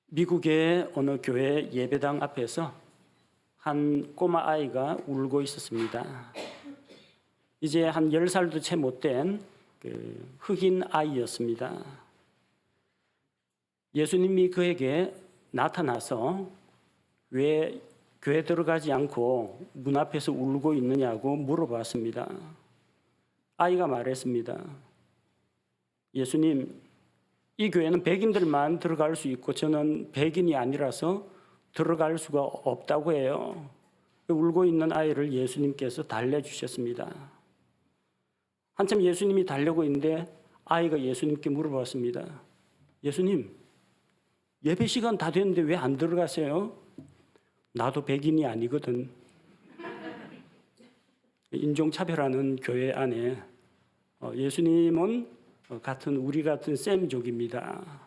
미국의 어느 교회 예배당 앞에서 한 꼬마 아이가 울고 있었습니다. 이제 한 10살도 채 못된 흑인 아이였습니다. 예수님이 그에게 나타나서 왜 교회 들어가지 않고 문 앞에서 울고 있느냐고 물어봤습니다. 아이가 말했습니다. 예수님, 이 교회는 백인들만 들어갈 수 있고 저는 백인이 아니라서 들어갈 수가 없다고 해요. 울고 있는 아이를 예수님께서 달래주셨습니다. 한참 예수님이 달래고 있는데 아이가 예수님께 물어봤습니다. 예수님, 예배 시간 다 됐는데 왜 안 들어가세요? 나도 백인이 아니거든. 인종차별하는 교회 안에 예수님은 우리 같은 셈족입니다.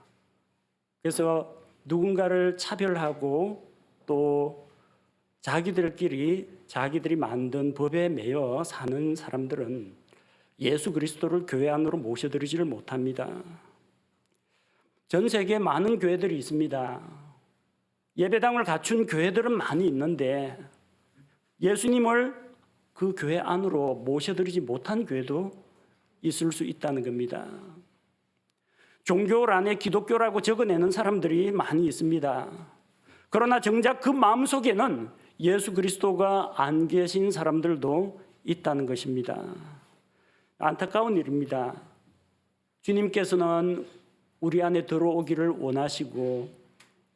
그래서 누군가를 차별하고 또 자기들이 만든 법에 매여 사는 사람들은 예수 그리스도를 교회 안으로 모셔드리지를 못합니다. 전 세계에 많은 교회들이 있습니다. 예배당을 갖춘 교회들은 많이 있는데 예수님을 그 교회 안으로 모셔드리지 못한 교회도 있을 수 있다는 겁니다. 종교란에 기독교라고 적어내는 사람들이 많이 있습니다. 그러나 정작 그 마음속에는 예수 그리스도가 안 계신 사람들도 있다는 것입니다. 안타까운 일입니다. 주님께서는 우리 안에 들어오기를 원하시고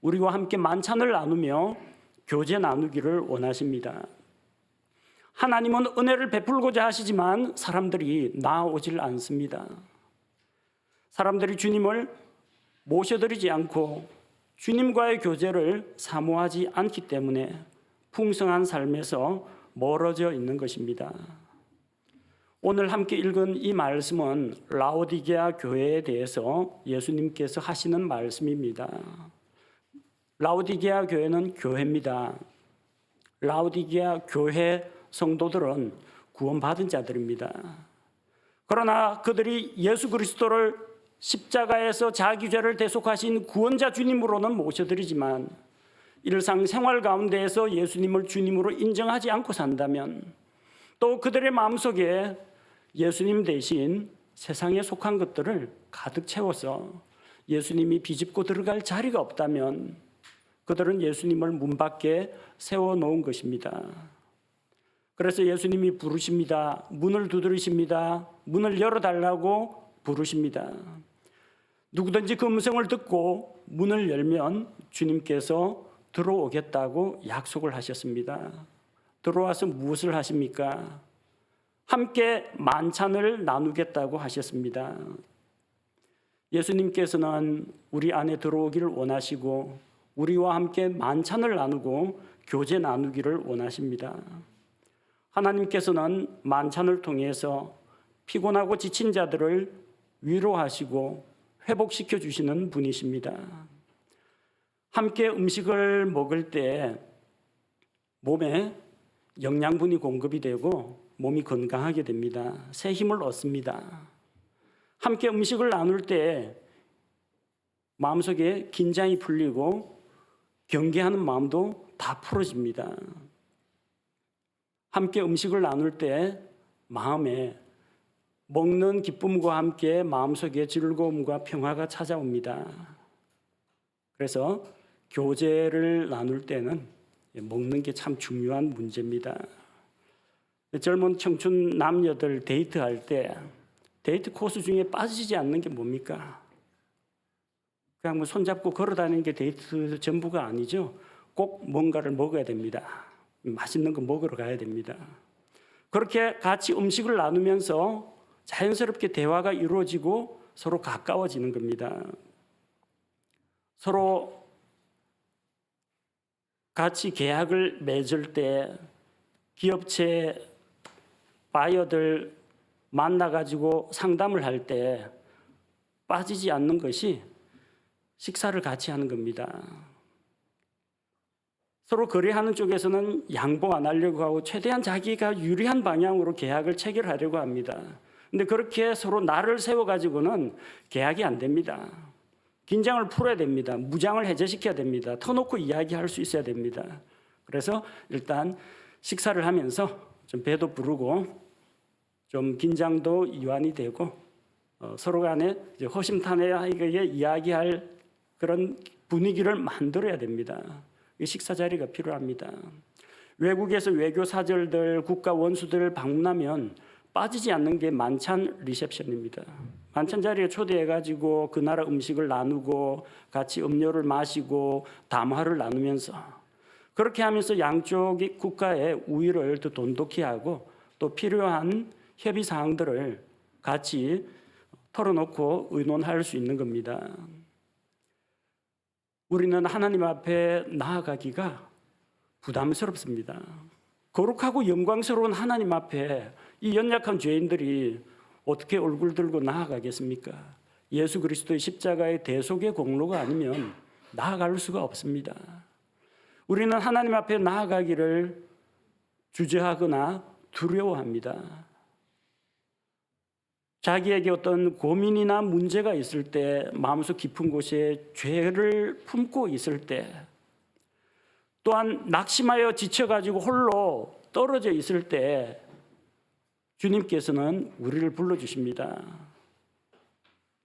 우리와 함께 만찬을 나누며 교제 나누기를 원하십니다. 하나님은 은혜를 베풀고자 하시지만 사람들이 나아오질 않습니다. 사람들이 주님을 모셔드리지 않고 주님과의 교제를 사모하지 않기 때문에 풍성한 삶에서 멀어져 있는 것입니다. 오늘 함께 읽은 이 말씀은 라오디게아 교회에 대해서 예수님께서 하시는 말씀입니다. 라오디게아 교회는 교회입니다. 라오디게아 교회 성도들은 구원받은 자들입니다. 그러나 그들이 예수 그리스도를 십자가에서 자기 죄를 대속하신 구원자 주님으로는 모셔드리지만 일상생활 가운데에서 예수님을 주님으로 인정하지 않고 산다면 또 그들의 마음속에 예수님 대신 세상에 속한 것들을 가득 채워서 예수님이 비집고 들어갈 자리가 없다면 그들은 예수님을 문 밖에 세워놓은 것입니다. 그래서 예수님이 부르십니다. 문을 두드리십니다. 문을 열어달라고 부르십니다. 누구든지 그 음성을 듣고 문을 열면 주님께서 들어오겠다고 약속을 하셨습니다. 들어와서 무엇을 하십니까? 함께 만찬을 나누겠다고 하셨습니다. 예수님께서는 우리 안에 들어오기를 원하시고 우리와 함께 만찬을 나누고 교제 나누기를 원하십니다. 하나님께서는 만찬을 통해서 피곤하고 지친 자들을 위로하시고 회복시켜 주시는 분이십니다. 함께 음식을 먹을 때 몸에 영양분이 공급이 되고 몸이 건강하게 됩니다. 새 힘을 얻습니다. 함께 음식을 나눌 때 마음속에 긴장이 풀리고 경계하는 마음도 다 풀어집니다. 함께 음식을 나눌 때 마음에 먹는 기쁨과 함께 마음속에 즐거움과 평화가 찾아옵니다. 그래서 교제를 나눌 때는 먹는 게 참 중요한 문제입니다. 젊은 청춘 남녀들 데이트할 때 데이트 코스 중에 빠지지 않는 게 뭡니까? 그냥 뭐 손잡고 걸어다니는 게 데이트 전부가 아니죠. 꼭 뭔가를 먹어야 됩니다. 맛있는 거 먹으러 가야 됩니다. 그렇게 같이 음식을 나누면서 자연스럽게 대화가 이루어지고 서로 가까워지는 겁니다. 서로 같이 계약을 맺을 때 기업체 바이어들 만나가지고 상담을 할 때 빠지지 않는 것이 식사를 같이 하는 겁니다. 서로 거래하는 쪽에서는 양보 안 하려고 하고 최대한 자기가 유리한 방향으로 계약을 체결하려고 합니다. 근데 그렇게 서로 나를 세워가지고는 계약이 안 됩니다. 긴장을 풀어야 됩니다. 무장을 해제시켜야 됩니다. 터놓고 이야기할 수 있어야 됩니다. 그래서 일단 식사를 하면서 좀 배도 부르고 좀 긴장도 이완이 되고 서로 간에 이제 허심탄회하게 이야기할 그런 분위기를 만들어야 됩니다. 식사 자리가 필요합니다. 외국에서 외교 사절들, 국가 원수들 방문하면 빠지지 않는 게 만찬 리셉션입니다. 만찬 자리에 초대해가지고 그 나라 음식을 나누고 같이 음료를 마시고 담화를 나누면서 그렇게 하면서 양쪽 국가의 우위를 더 돈독히 하고 또 필요한 협의 사항들을 같이 털어놓고 의논할 수 있는 겁니다. 우리는 하나님 앞에 나아가기가 부담스럽습니다. 거룩하고 영광스러운 하나님 앞에 이 연약한 죄인들이 어떻게 얼굴 들고 나아가겠습니까? 예수 그리스도의 십자가의 대속의 공로가 아니면 나아갈 수가 없습니다. 우리는 하나님 앞에 나아가기를 주저하거나 두려워합니다. 자기에게 어떤 고민이나 문제가 있을 때, 마음속 깊은 곳에 죄를 품고 있을 때, 또한 낙심하여 지쳐가지고 홀로 떨어져 있을 때 주님께서는 우리를 불러주십니다.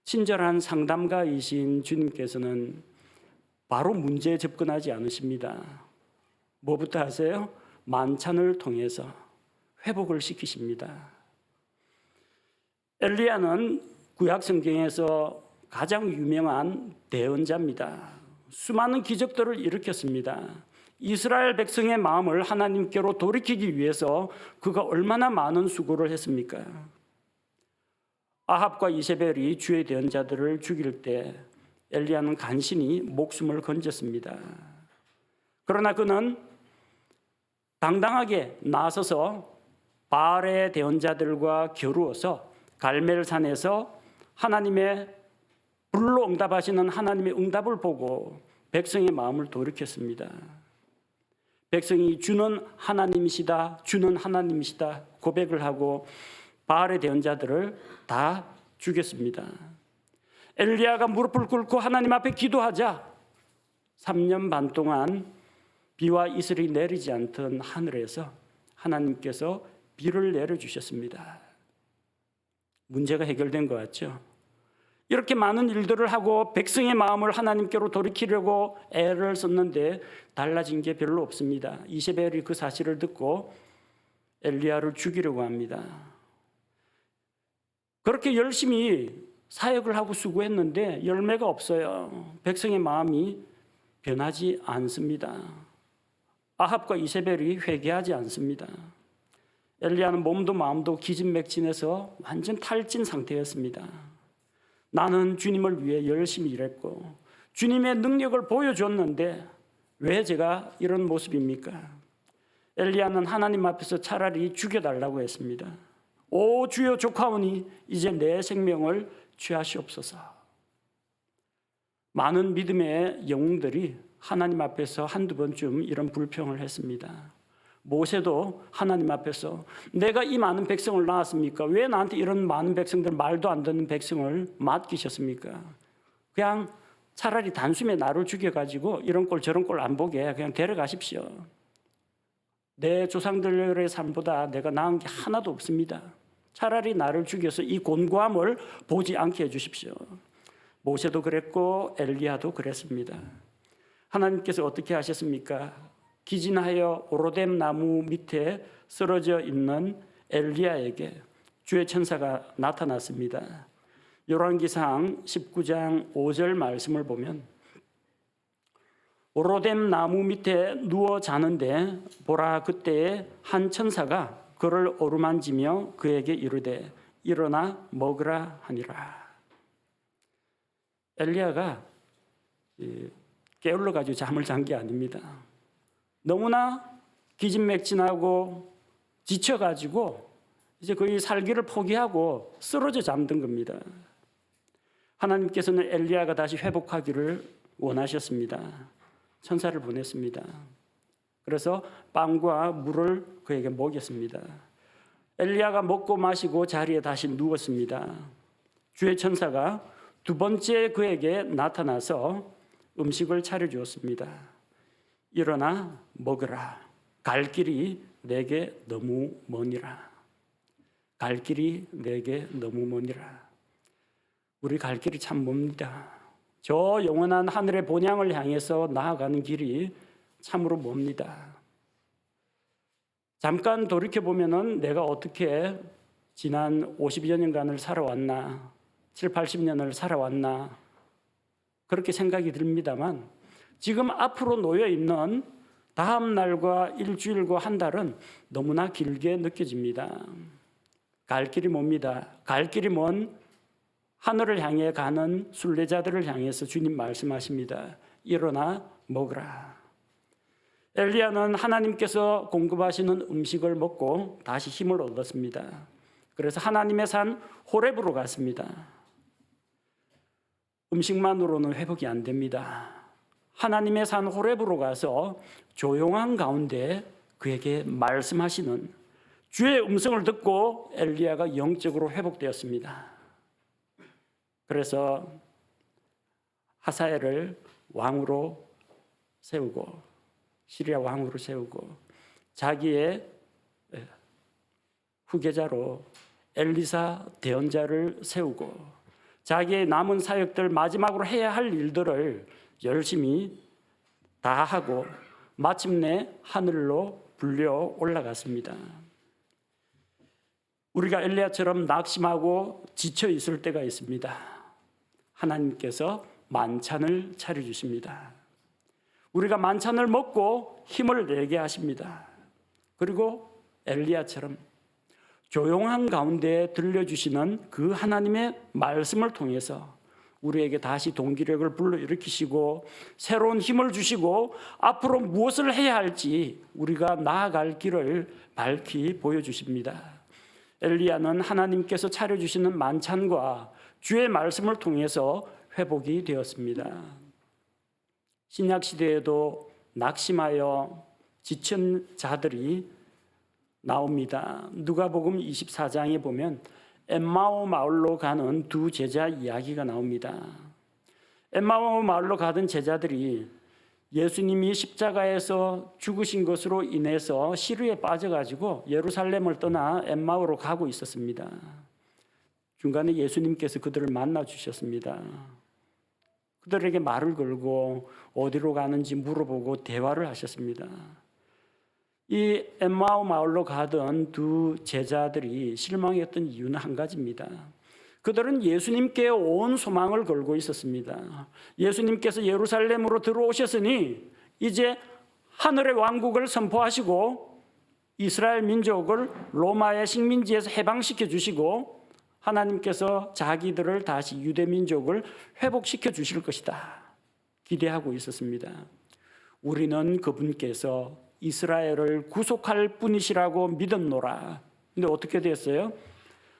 친절한 상담가이신 주님께서는 바로 문제에 접근하지 않으십니다. 뭐부터 하세요? 만찬을 통해서 회복을 시키십니다. 엘리야는 구약 성경에서 가장 유명한 대언자입니다. 수많은 기적들을 일으켰습니다. 이스라엘 백성의 마음을 하나님께로 돌이키기 위해서 그가 얼마나 많은 수고를 했습니까? 아합과 이세벨이 주의 대언자들을 죽일 때 엘리야는 간신히 목숨을 건졌습니다. 그러나 그는 당당하게 나서서 바알의 대언자들과 겨루어서 갈멜산에서 하나님의 불로 응답하시는 하나님의 응답을 보고 백성의 마음을 돌이켰습니다. 백성이 주는 하나님이시다, 주는 하나님이시다 고백을 하고 바알의 대언자들을 다 죽였습니다. 엘리야가 무릎을 꿇고 하나님 앞에 기도하자 3년 반 동안 비와 이슬이 내리지 않던 하늘에서 하나님께서 비를 내려주셨습니다. 문제가 해결된 것 같죠? 이렇게 많은 일들을 하고 백성의 마음을 하나님께로 돌이키려고 애를 썼는데 달라진 게 별로 없습니다. 이세벨이 그 사실을 듣고 엘리야를 죽이려고 합니다. 그렇게 열심히 사역을 하고 수고했는데 열매가 없어요. 백성의 마음이 변하지 않습니다. 아합과 이세벨이 회개하지 않습니다. 엘리야는 몸도 마음도 기진맥진해서 완전 탈진 상태였습니다. 나는 주님을 위해 열심히 일했고 주님의 능력을 보여줬는데 왜 제가 이런 모습입니까? 엘리야는 하나님 앞에서 차라리 죽여달라고 했습니다. 오 주여 족하오니 이제 내 생명을 취하시옵소서. 많은 믿음의 영웅들이 하나님 앞에서 한두 번쯤 이런 불평을 했습니다. 모세도 하나님 앞에서 내가 이 많은 백성을 낳았습니까? 왜 나한테 이런 많은 백성들, 말도 안 듣는 백성을 맡기셨습니까? 그냥 차라리 단숨에 나를 죽여가지고 이런 꼴 저런 꼴 안 보게 그냥 데려가십시오. 내 조상들의 삶보다 내가 나은 게 하나도 없습니다. 차라리 나를 죽여서 이 곤고함을 보지 않게 해주십시오. 모세도 그랬고 엘리야도 그랬습니다. 하나님께서 어떻게 하셨습니까? 기진하여 오로뎀 나무 밑에 쓰러져 있는 엘리야에게 주의 천사가 나타났습니다. 열왕기상 19장 5절 말씀을 보면 오로뎀 나무 밑에 누워 자는데 보라 그때에 한 천사가 그를 어루만지며 그에게 이르되 일어나 먹으라 하니라. 엘리야가 게을러 가지고 잠을 잔 게 아닙니다. 너무나 기진맥진하고 지쳐가지고 이제 거의 살기를 포기하고 쓰러져 잠든 겁니다. 하나님께서는 엘리야가 다시 회복하기를 원하셨습니다. 천사를 보냈습니다. 그래서 빵과 물을 그에게 먹였습니다. 엘리야가 먹고 마시고 자리에 다시 누웠습니다. 주의 천사가 두 번째 그에게 나타나서 음식을 차려주었습니다. 일어나 먹으라. 갈 길이 내게 너무 머니라. 갈 길이 내게 너무 머니라. 우리 갈 길이 참 멉니다. 저 영원한 하늘의 본향을 향해서 나아가는 길이 참으로 멉니다. 잠깐 돌이켜보면 내가 어떻게 지난 50여 년간을 살아왔나, 7, 80년을 살아왔나 그렇게 생각이 듭니다만 지금 앞으로 놓여 있는 다음 날과 일주일과 한 달은 너무나 길게 느껴집니다. 갈 길이 멉니다. 갈 길이 먼 하늘을 향해 가는 순례자들을 향해서 주님 말씀하십니다. 일어나 먹으라. 엘리야는 하나님께서 공급하시는 음식을 먹고 다시 힘을 얻었습니다. 그래서 하나님의 산 호렙으로 갔습니다. 음식만으로는 회복이 안 됩니다. 하나님의 산 호렙으로 가서 조용한 가운데 그에게 말씀하시는 주의 음성을 듣고 엘리야가 영적으로 회복되었습니다. 그래서 하사엘을 왕으로 세우고 시리아 왕으로 세우고 자기의 후계자로 엘리사 대언자를 세우고 자기의 남은 사역들 마지막으로 해야 할 일들을 열심히 다 하고 마침내 하늘로 불려 올라갔습니다. 우리가 엘리야처럼 낙심하고 지쳐 있을 때가 있습니다. 하나님께서 만찬을 차려주십니다. 우리가 만찬을 먹고 힘을 내게 하십니다. 그리고 엘리야처럼 조용한 가운데 들려주시는 그 하나님의 말씀을 통해서 우리에게 다시 동기력을 불러일으키시고 새로운 힘을 주시고 앞으로 무엇을 해야 할지 우리가 나아갈 길을 밝히 보여주십니다. 엘리야는 하나님께서 차려주시는 만찬과 주의 말씀을 통해서 회복이 되었습니다. 신약시대에도 낙심하여 지친 자들이 나옵니다. 누가복음 24장에 보면 엠마오 마을로 가는 두 제자 이야기가 나옵니다. 엠마오 마을로 가던 제자들이 예수님이 십자가에서 죽으신 것으로 인해서 시루에 빠져가지고 예루살렘을 떠나 엠마오로 가고 있었습니다. 중간에 예수님께서 그들을 만나 주셨습니다. 그들에게 말을 걸고 어디로 가는지 물어보고 대화를 하셨습니다. 이 엠마오 마을로 가던 두 제자들이 실망했던 이유는 한 가지입니다. 그들은 예수님께 온 소망을 걸고 있었습니다. 예수님께서 예루살렘으로 들어오셨으니 이제 하늘의 왕국을 선포하시고 이스라엘 민족을 로마의 식민지에서 해방시켜 주시고 하나님께서 자기들을 다시 유대 민족을 회복시켜 주실 것이다 기대하고 있었습니다. 우리는 그분께서 이스라엘을 구속할 분이시라고 믿었노라. 근데 어떻게 됐어요?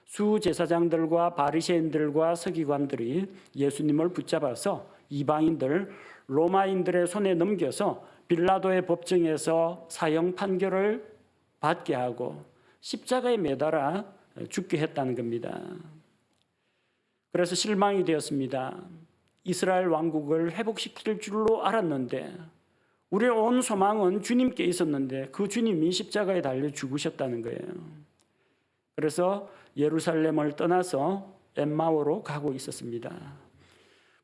수제사장들과 바리새인들과 서기관들이 예수님을 붙잡아서 이방인들, 로마인들의 손에 넘겨서 빌라도의 법정에서 사형 판결을 받게 하고 십자가에 매달아 죽게 했다는 겁니다. 그래서 실망이 되었습니다. 이스라엘 왕국을 회복시킬 줄로 알았는데 우리의 온 소망은 주님께 있었는데 그 주님이 십자가에 달려 죽으셨다는 거예요. 그래서 예루살렘을 떠나서 엠마오로 가고 있었습니다.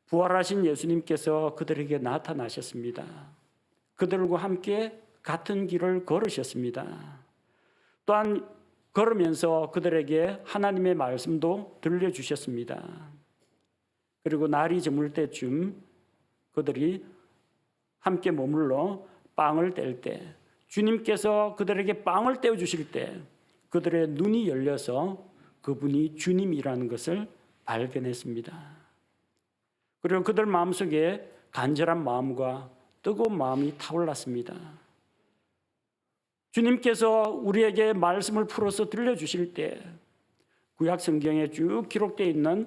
부활하신 예수님께서 그들에게 나타나셨습니다. 그들과 함께 같은 길을 걸으셨습니다. 또한 걸으면서 그들에게 하나님의 말씀도 들려주셨습니다. 그리고 날이 저물 때쯤 그들이 함께 머물러 빵을 뗄 때 주님께서 그들에게 빵을 떼어주실 때 그들의 눈이 열려서 그분이 주님이라는 것을 발견했습니다. 그리고 그들 마음속에 간절한 마음과 뜨거운 마음이 타올랐습니다. 주님께서 우리에게 말씀을 풀어서 들려주실 때 구약 성경에 쭉 기록되어 있는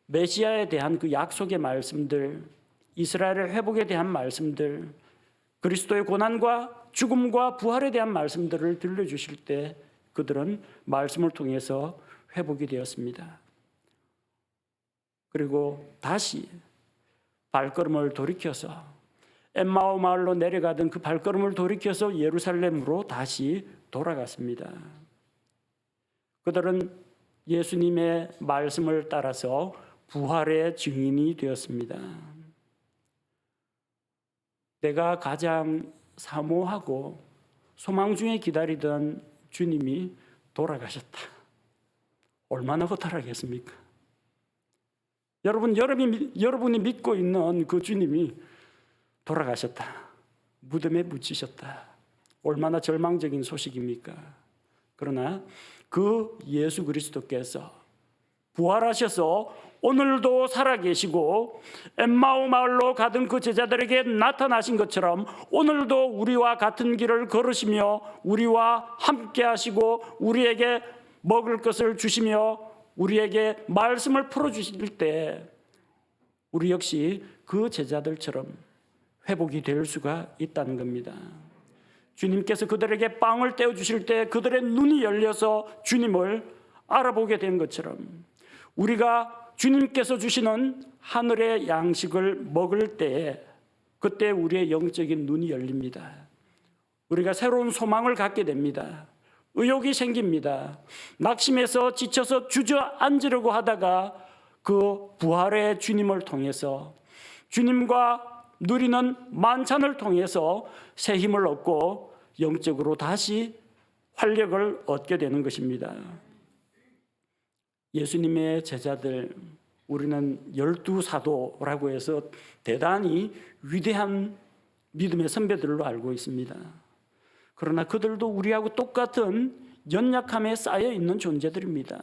메시아에 대한 그 약속의 말씀들, 이스라엘의 회복에 대한 말씀들, 그리스도의 고난과 죽음과 부활에 대한 말씀들을 들려주실 때 그들은 말씀을 통해서 회복이 되었습니다. 그리고 다시 발걸음을 돌이켜서 엠마오 마을로 내려가던 그 발걸음을 돌이켜서 예루살렘으로 다시 돌아갔습니다. 그들은 예수님의 말씀을 따라서 부활의 증인이 되었습니다. 내가 가장 사모하고 소망 중에 기다리던 주님이 돌아가셨다. 얼마나 허탈하겠습니까? 여러분이 믿고 있는 그 주님이 돌아가셨다. 무덤에 묻히셨다. 얼마나 절망적인 소식입니까? 그러나 그 예수 그리스도께서 부활하셔서 오늘도 살아계시고 엠마오 마을로 가던 그 제자들에게 나타나신 것처럼 오늘도 우리와 같은 길을 걸으시며 우리와 함께 하시고 우리에게 먹을 것을 주시며 우리에게 말씀을 풀어주실 때 우리 역시 그 제자들처럼 회복이 될 수가 있다는 겁니다. 주님께서 그들에게 빵을 떼어주실 때 그들의 눈이 열려서 주님을 알아보게 된 것처럼 우리가 주님께서 주시는 하늘의 양식을 먹을 때에 그때 우리의 영적인 눈이 열립니다. 우리가 새로운 소망을 갖게 됩니다. 의욕이 생깁니다. 낙심해서 지쳐서 주저앉으려고 하다가 그 부활의 주님을 통해서 주님과 누리는 만찬을 통해서 새 힘을 얻고 영적으로 다시 활력을 얻게 되는 것입니다. 예수님의 제자들, 우리는 12사도라고 해서 대단히 위대한 믿음의 선배들로 알고 있습니다. 그러나 그들도 우리하고 똑같은 연약함에 쌓여 있는 존재들입니다.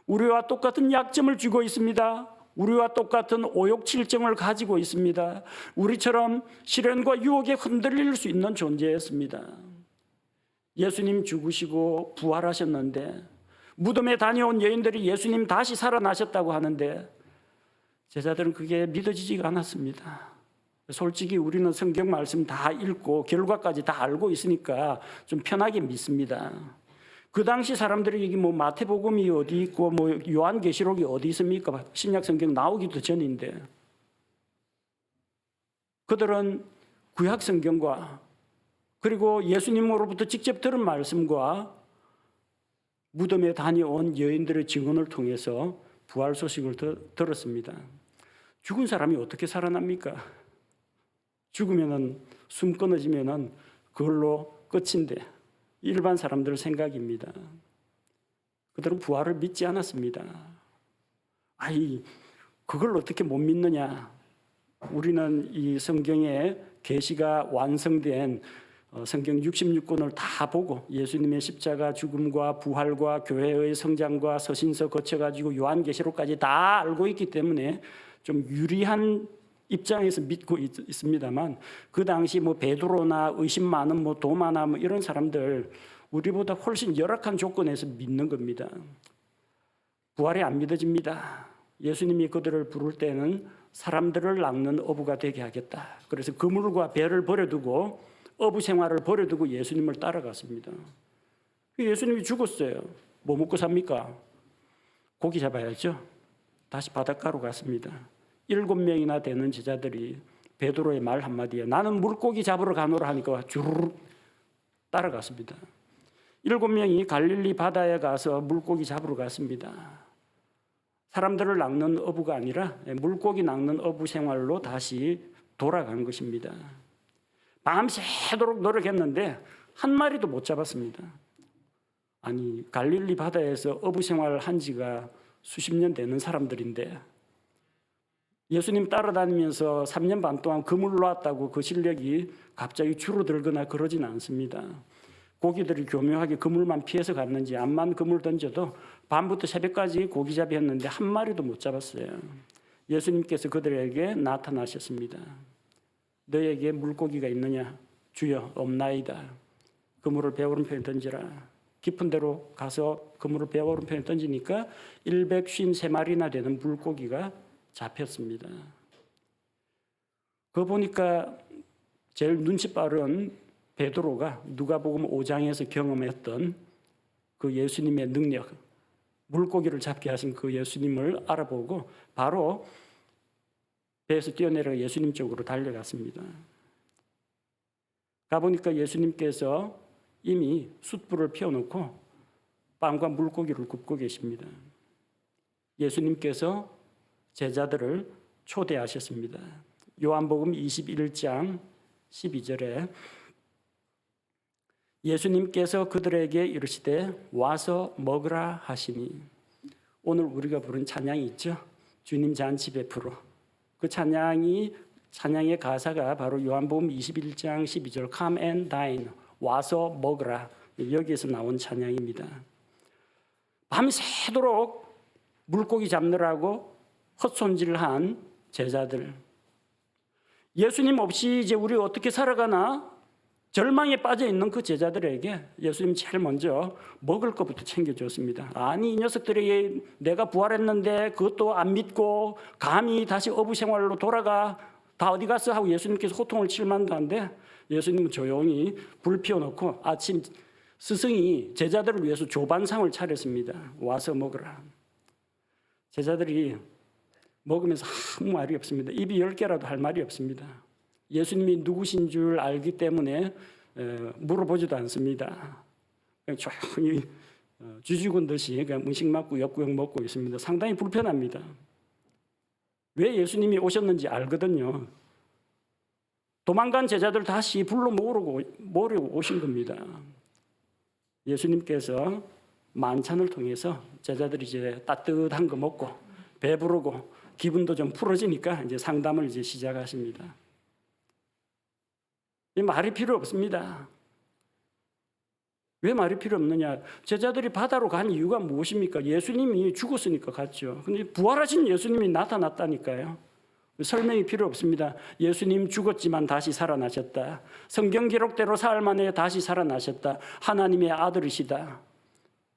우리와 똑같은 약점을 쥐고 있습니다. 우리와 똑같은 오욕칠정을 가지고 있습니다. 우리처럼 시련과 유혹에 흔들릴 수 있는 존재였습니다. 예수님 죽으시고 부활하셨는데 무덤에 다녀온 여인들이 예수님 다시 살아나셨다고 하는데 제자들은 그게 믿어지지가 않았습니다. 솔직히 우리는 성경 말씀 다 읽고 결과까지 다 알고 있으니까 좀 편하게 믿습니다. 그 당시 사람들이 여기 뭐 마태복음이 어디 있고 뭐 요한계시록이 어디 있습니까? 신약 성경 나오기도 전인데 그들은 구약 성경과 그리고 예수님으로부터 직접 들은 말씀과 무덤에 다녀온 여인들의 증언을 통해서 부활 소식을 들었습니다. 죽은 사람이 어떻게 살아납니까? 죽으면은 숨 끊어지면은 그걸로 끝인데 일반 사람들 생각입니다. 그들은 부활을 믿지 않았습니다. 아이, 그걸 어떻게 못 믿느냐? 우리는 이 성경의 계시가 완성된 성경 66권을 다 보고 예수님의 십자가 죽음과 부활과 교회의 성장과 서신서 거쳐가지고 요한계시록까지 다 알고 있기 때문에 좀 유리한 입장에서 믿고 있습니다만 그 당시 뭐 베드로나 의심 많은 뭐 도마나 뭐 이런 사람들 우리보다 훨씬 열악한 조건에서 믿는 겁니다. 부활이 안 믿어집니다. 예수님이 그들을 부를 때는 사람들을 낚는 어부가 되게 하겠다. 그래서 그물과 배를 버려두고 어부 생활을 버려두고 예수님을 따라갔습니다. 예수님이 죽었어요. 뭐 먹고 삽니까? 고기 잡아야죠. 다시 바닷가로 갔습니다. 7명이나 되는 제자들이 베드로의 말 한마디에 나는 물고기 잡으러 가노라 하니까 주르륵 따라갔습니다. 7명이 갈릴리 바다에 가서 물고기 잡으러 갔습니다. 사람들을 낚는 어부가 아니라 물고기 낚는 어부 생활로 다시 돌아간 것입니다. 밤새도록 노력했는데 한 마리도 못 잡았습니다. 아니, 갈릴리 바다에서 어부 생활을 한 지가 수십 년 되는 사람들인데 예수님 따라다니면서 3년 반 동안 그물 놓았다고 그 실력이 갑자기 줄어들거나 그러진 않습니다. 고기들이 교묘하게 그물만 피해서 갔는지 암만 그물 던져도 밤부터 새벽까지 고기잡이 했는데 한 마리도 못 잡았어요. 예수님께서 그들에게 나타나셨습니다. 너에게 물고기가 있느냐? 주여 없나이다. 그물을 배 오른편에 던지라. 깊은 데로 가서 그물을 배 오른편에 던지니까 153마리나 되는 물고기가 잡혔습니다. 그거 보니까 제일 눈치 빠른 베드로가 누가복음 5장에서 경험했던 그 예수님의 능력, 물고기를 잡게 하신 그 예수님을 알아보고 바로 배에서 뛰어내려 예수님 쪽으로 달려갔습니다. 가보니까 예수님께서 이미 숯불을 피워놓고 빵과 물고기를 굽고 계십니다. 예수님께서 제자들을 초대하셨습니다. 요한복음 21장 12절에 예수님께서 그들에게 이르시되 와서 먹으라 하시니, 오늘 우리가 부른 찬양이 있죠. 주님 잔치 베풀어. 그 찬양의 가사가 바로 요한복음 21장 12절 Come and dine, 와서 먹으라, 여기에서 나온 찬양입니다. 밤새도록 물고기 잡느라고 헛손질한 제자들, 예수님 없이 이제 우리 어떻게 살아가나 절망에 빠져 있는 그 제자들에게 예수님 제일 먼저 먹을 것부터 챙겨줬습니다. 아니, 이 녀석들에게 내가 부활했는데 그것도 안 믿고 감히 다시 어부 생활로 돌아가, 다 어디 갔어 하고 예수님께서 호통을 칠 만도 한데 예수님은 조용히 불 피워놓고 아침 스승이 제자들을 위해서 조반상을 차렸습니다. 와서 먹으라. 제자들이 먹으면서 아무 말이 없습니다. 입이 10개라도 할 말이 없습니다. 예수님이 누구신 줄 알기 때문에 물어보지도 않습니다. 그냥 조용히 쥐죽은 듯이 그냥 음식 맞고 엿구역 먹고 있습니다. 상당히 불편합니다. 왜 예수님이 오셨는지 알거든요. 도망간 제자들 다시 불러 모으려고 오신 겁니다. 예수님께서 만찬을 통해서 제자들이 이제 따뜻한 거 먹고 배부르고 기분도 좀 풀어지니까 이제 상담을 이제 시작하십니다. 이 말이 필요 없습니다. 왜 말이 필요 없느냐? 제자들이 바다로 간 이유가 무엇입니까? 예수님이 죽었으니까 갔죠. 근데 부활하신 예수님이 나타났다니까요. 설명이 필요 없습니다. 예수님 죽었지만 다시 살아나셨다. 성경 기록대로 사흘 만에 다시 살아나셨다. 하나님의 아들이시다.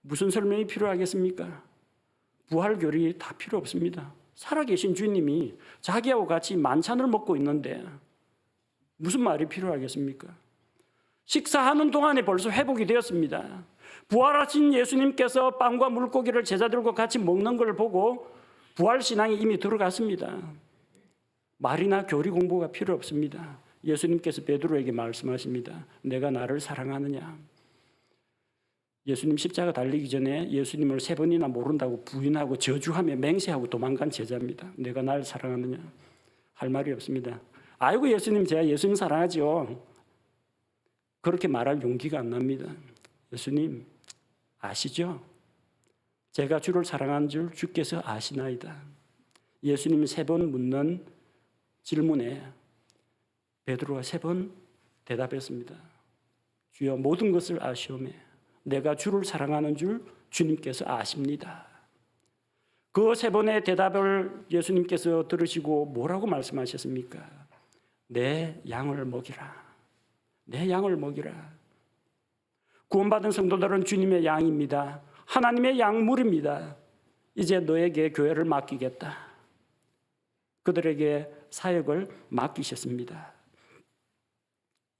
무슨 설명이 필요하겠습니까? 부활교리 다 필요 없습니다. 살아계신 주님이 자기하고 같이 만찬을 먹고 있는데 무슨 말이 필요하겠습니까? 식사하는 동안에 벌써 회복이 되었습니다. 부활하신 예수님께서 빵과 물고기를 제자들과 같이 먹는 걸 보고 부활신앙이 이미 들어갔습니다. 말이나 교리 공부가 필요 없습니다. 예수님께서 베드로에게 말씀하십니다. 내가 나를 사랑하느냐? 예수님 십자가 달리기 전에 예수님을 3번이나 모른다고 부인하고 저주하며 맹세하고 도망간 제자입니다. 내가 나를 사랑하느냐? 할 말이 없습니다. 아이고 예수님, 제가 예수님 사랑하죠. 그렇게 말할 용기가 안 납니다. 예수님 아시죠? 제가 주를 사랑하는 줄 주께서 아시나이다. 예수님이 3번 묻는 질문에 베드로가 3번 대답했습니다. 주여 모든 것을 아시오매 내가 주를 사랑하는 줄 주님께서 아십니다. 그 3번의 대답을 예수님께서 들으시고 뭐라고 말씀하셨습니까? 내 양을 먹이라. 내 양을 먹이라. 구원받은 성도들은 주님의 양입니다. 하나님의 양물입니다. 이제 너에게 교회를 맡기겠다. 그들에게 사역을 맡기셨습니다.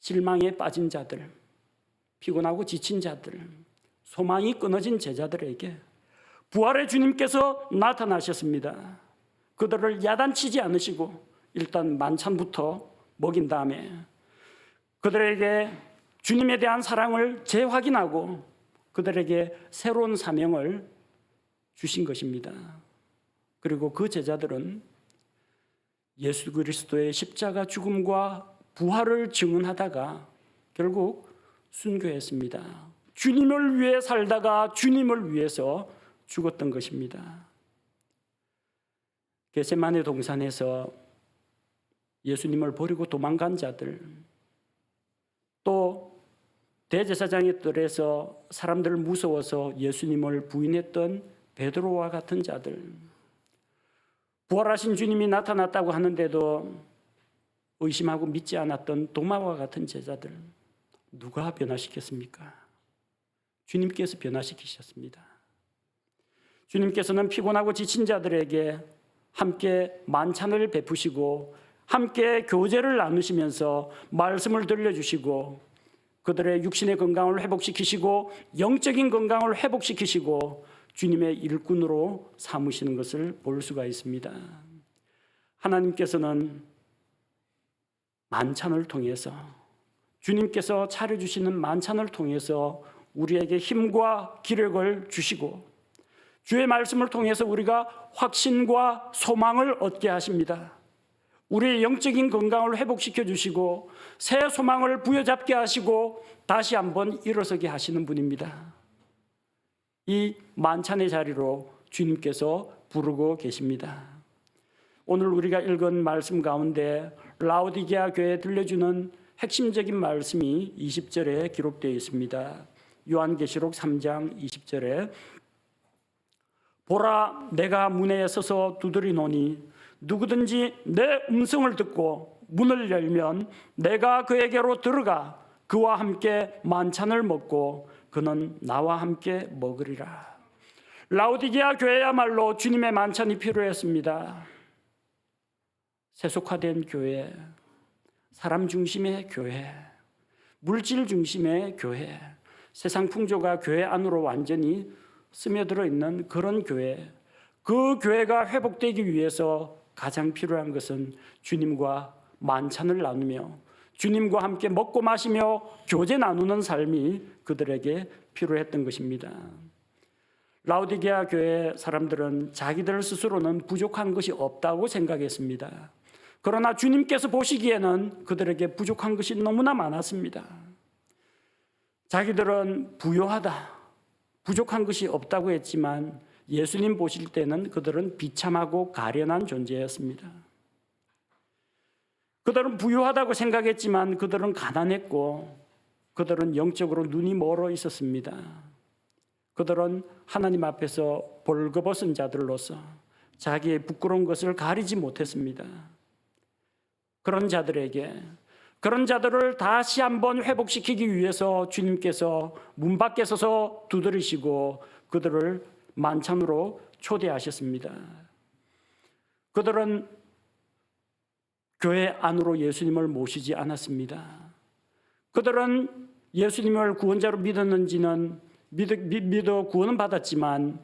실망에 빠진 자들, 피곤하고 지친 자들, 소망이 끊어진 제자들에게 부활의 주님께서 나타나셨습니다. 그들을 야단치지 않으시고 일단 만찬부터 먹인 다음에 그들에게 주님에 대한 사랑을 재확인하고 그들에게 새로운 사명을 주신 것입니다. 그리고 그 제자들은 예수 그리스도의 십자가 죽음과 부활을 증언하다가 결국 순교했습니다. 주님을 위해 살다가 주님을 위해서 죽었던 것입니다. 겟세마네 동산에서 예수님을 버리고 도망간 자들, 또 대제사장의 뜰에서 사람들을 무서워서 예수님을 부인했던 베드로와 같은 자들, 부활하신 주님이 나타났다고 하는데도 의심하고 믿지 않았던 도마와 같은 제자들, 누가 변화시켰습니까? 주님께서 변화시키셨습니다. 주님께서는 피곤하고 지친 자들에게 함께 만찬을 베푸시고 함께 교제를 나누시면서 말씀을 들려주시고 그들의 육신의 건강을 회복시키시고 영적인 건강을 회복시키시고 주님의 일꾼으로 삼으시는 것을 볼 수가 있습니다. 하나님께서는 만찬을 통해서, 주님께서 차려주시는 만찬을 통해서 우리에게 힘과 기력을 주시고, 주의 말씀을 통해서 우리가 확신과 소망을 얻게 하십니다. 우리의 영적인 건강을 회복시켜 주시고 새 소망을 부여잡게 하시고 다시 한번 일어서게 하시는 분입니다. 이 만찬의 자리로 주님께서 부르고 계십니다. 오늘 우리가 읽은 말씀 가운데 라오디게아 교회에 들려주는 핵심적인 말씀이 20절에 기록되어 있습니다. 요한계시록 3장 20절에 보라, 내가 문에 서서 두드리노니 누구든지 내 음성을 듣고 문을 열면 내가 그에게로 들어가 그와 함께 만찬을 먹고 그는 나와 함께 먹으리라. 라오디게아 교회야말로 주님의 만찬이 필요했습니다. 세속화된 교회, 사람 중심의 교회, 물질 중심의 교회, 세상 풍조가 교회 안으로 완전히 스며들어 있는 그런 교회, 그 교회가 회복되기 위해서 가장 필요한 것은 주님과 만찬을 나누며 주님과 함께 먹고 마시며 교제 나누는 삶이 그들에게 필요했던 것입니다. 라오디게아 교회 사람들은 자기들 스스로는 부족한 것이 없다고 생각했습니다. 그러나 주님께서 보시기에는 그들에게 부족한 것이 너무나 많았습니다. 자기들은 부요하다, 부족한 것이 없다고 했지만 예수님 보실 때는 그들은 비참하고 가련한 존재였습니다. 그들은 부유하다고 생각했지만 그들은 가난했고 그들은 영적으로 눈이 멀어 있었습니다. 그들은 하나님 앞에서 벌거벗은 자들로서 자기의 부끄러운 것을 가리지 못했습니다. 그런 자들을 다시 한번 회복시키기 위해서 주님께서 문 밖에 서서 두드리시고 그들을 만찬으로 초대하셨습니다. 그들은 교회 안으로 예수님을 모시지 않았습니다. 그들은 예수님을 구원자로 믿었는지는 믿어 구원은 받았지만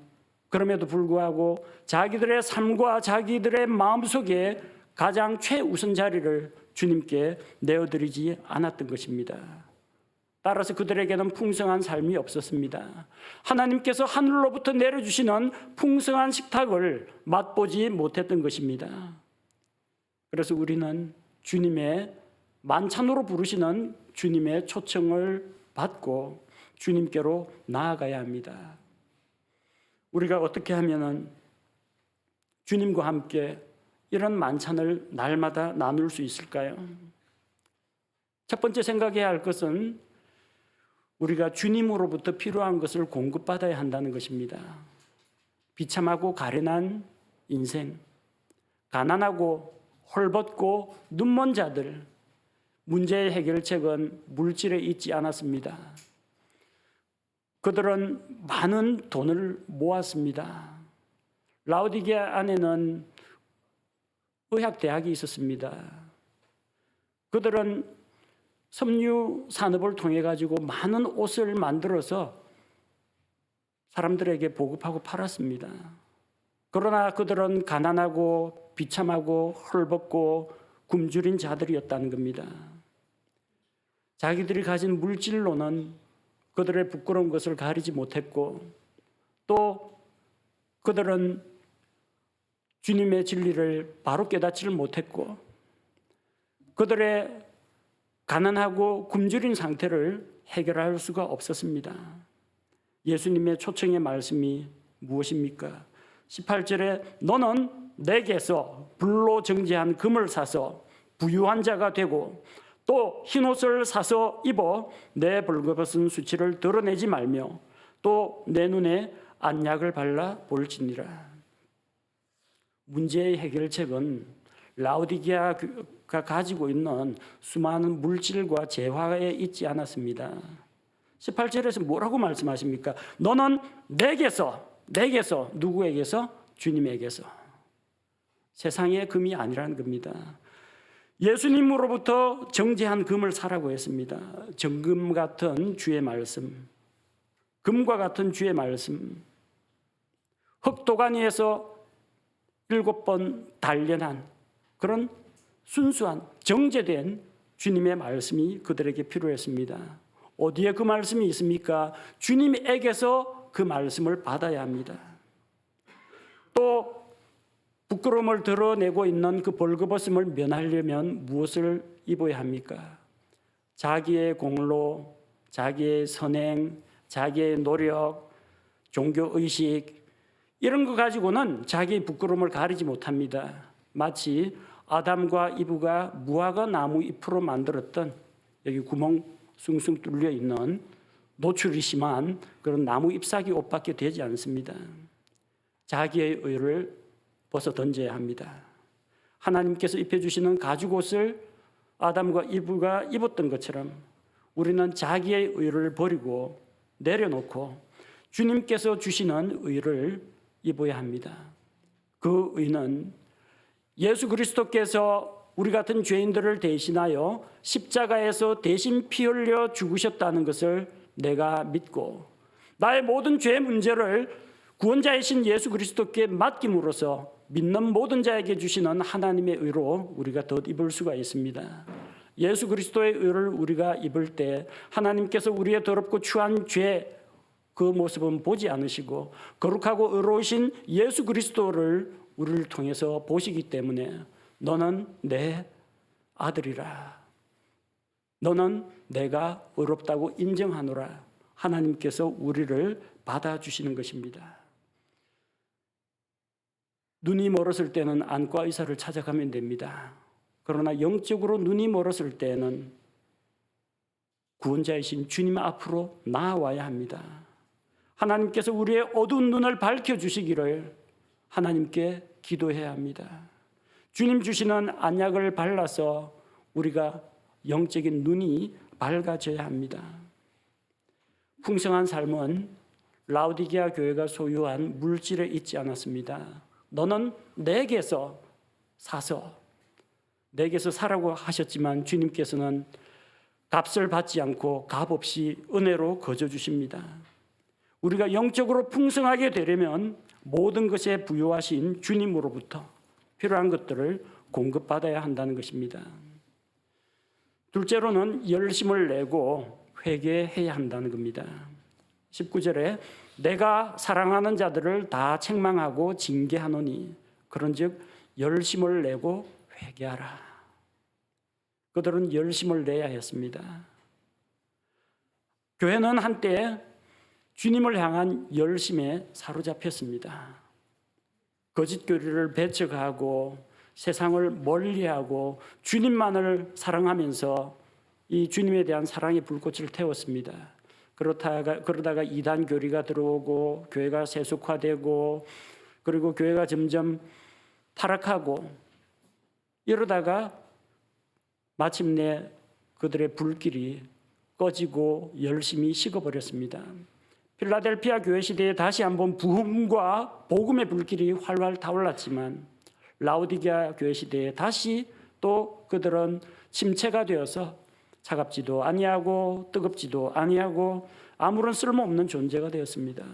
그럼에도 불구하고 자기들의 삶과 자기들의 마음속에 가장 최우선 자리를 주님께 내어드리지 않았던 것입니다. 따라서 그들에게는 풍성한 삶이 없었습니다. 하나님께서 하늘로부터 내려주시는 풍성한 식탁을 맛보지 못했던 것입니다. 그래서 우리는 주님의 만찬으로 부르시는 주님의 초청을 받고 주님께로 나아가야 합니다. 우리가 어떻게 하면은 주님과 함께 이런 만찬을 날마다 나눌 수 있을까요? 첫 번째 생각해야 할 것은 우리가 주님으로부터 필요한 것을 공급받아야 한다는 것입니다. 비참하고 가련한 인생, 가난하고 헐벗고 눈먼 자들, 문제의 해결책은 물질에 있지 않았습니다. 그들은 많은 돈을 모았습니다. 라오디게아 안에는 의학대학이 있었습니다. 그들은 섬유 산업을 통해 가지고 많은 옷을 만들어서 사람들에게 보급하고 팔았습니다. 그러나 그들은 가난하고 비참하고 헐벗고 굶주린 자들이었다는 겁니다. 자기들이 가진 물질로는 그들의 부끄러운 것을 가리지 못했고 또 그들은 주님의 진리를 바로 깨닫지를 못했고 그들의 가난하고 굶주린 상태를 해결할 수가 없었습니다. 예수님의 초청의 말씀이 무엇입니까? 18절에 너는 내게서 불로 정제한 금을 사서 부유한 자가 되고 또 흰옷을 사서 입어 내 벌거벗은 수치를 드러내지 말며 또 내 눈에 안약을 발라 볼지니라. 문제의 해결책은 라오디게아가 가지고 있는 수많은 물질과 재화에 있지 않았습니다. 18절에서 뭐라고 말씀하십니까? 너는 내게서 누구에게서? 주님에게서. 세상의 금이 아니라는 겁니다. 예수님으로부터 정제한 금을 사라고 했습니다. 정금 같은 주의 말씀, 금과 같은 주의 말씀, 흑도가니에서 7번 단련한 그런 순수한 정제된 주님의 말씀이 그들에게 필요했습니다. 어디에 그 말씀이 있습니까? 주님에게서 그 말씀을 받아야 합니다. 또 부끄러움을 드러내고 있는 그 벌거벗음을 면하려면 무엇을 입어야 합니까? 자기의 공로, 자기의 선행, 자기의 노력, 종교의식 이런 거 가지고는 자기의 부끄러움을 가리지 못합니다. 마치 아담과 이브가 무화과 나무 잎으로 만들었던 여기 구멍 숭숭 뚫려 있는 노출이 심한 그런 나무 잎사귀 옷밖에 되지 않습니다. 자기의 의를 벗어 던져야 합니다. 하나님께서 입혀주시는 가죽옷을 아담과 이브가 입었던 것처럼 우리는 자기의 의를 버리고 내려놓고 주님께서 주시는 의를 입어야 합니다. 그 의는 예수 그리스도께서 우리 같은 죄인들을 대신하여 십자가에서 대신 피 흘려 죽으셨다는 것을 내가 믿고 나의 모든 죄 문제를 구원자이신 예수 그리스도께 맡김으로써 믿는 모든 자에게 주시는 하나님의 의로 우리가 덧입을 수가 있습니다. 예수 그리스도의 의를 우리가 입을 때 하나님께서 우리의 더럽고 추한 죄 그 모습은 보지 않으시고 거룩하고 의로우신 예수 그리스도를 우리를 통해서 보시기 때문에 너는 내 아들이라. 너는 내가 의롭다고 인정하노라. 하나님께서 우리를 받아주시는 것입니다. 눈이 멀었을 때는 안과 의사를 찾아가면 됩니다. 그러나 영적으로 눈이 멀었을 때는 구원자이신 주님 앞으로 나아와야 합니다. 하나님께서 우리의 어두운 눈을 밝혀주시기를 하나님께 기도해야 합니다. 주님 주시는 안약을 발라서 우리가 영적인 눈이 밝아져야 합니다. 풍성한 삶은 라오디게아 교회가 소유한 물질에 있지 않았습니다. 너는 내게서 사서 내게서 사라고 하셨지만 주님께서는 값을 받지 않고 값없이 은혜로 거저 주십니다. 우리가 영적으로 풍성하게 되려면 모든 것에 부여하신 주님으로부터 필요한 것들을 공급받아야 한다는 것입니다. 둘째로는 열심을 내고 회개해야 한다는 겁니다. 19절에 내가 사랑하는 자들을 다 책망하고 징계하노니 그런즉 열심을 내고 회개하라. 그들은 열심을 내야 했습니다. 교회는 한때 주님을 향한 열심에 사로잡혔습니다. 거짓 교리를 배척하고 세상을 멀리하고 주님만을 사랑하면서 이 주님에 대한 사랑의 불꽃을 태웠습니다. 그러다가 이단 교리가 들어오고 교회가 세속화되고 그리고 교회가 점점 타락하고 이러다가 마침내 그들의 불길이 꺼지고 열심히 식어버렸습니다. 필라델피아 교회 시대에 다시 한번 부흥과 복음의 불길이 활활 타올랐지만 라오디게아 교회 시대에 다시 또 그들은 침체가 되어서 차갑지도 아니하고 뜨겁지도 아니하고 아무런 쓸모없는 존재가 되었습니다.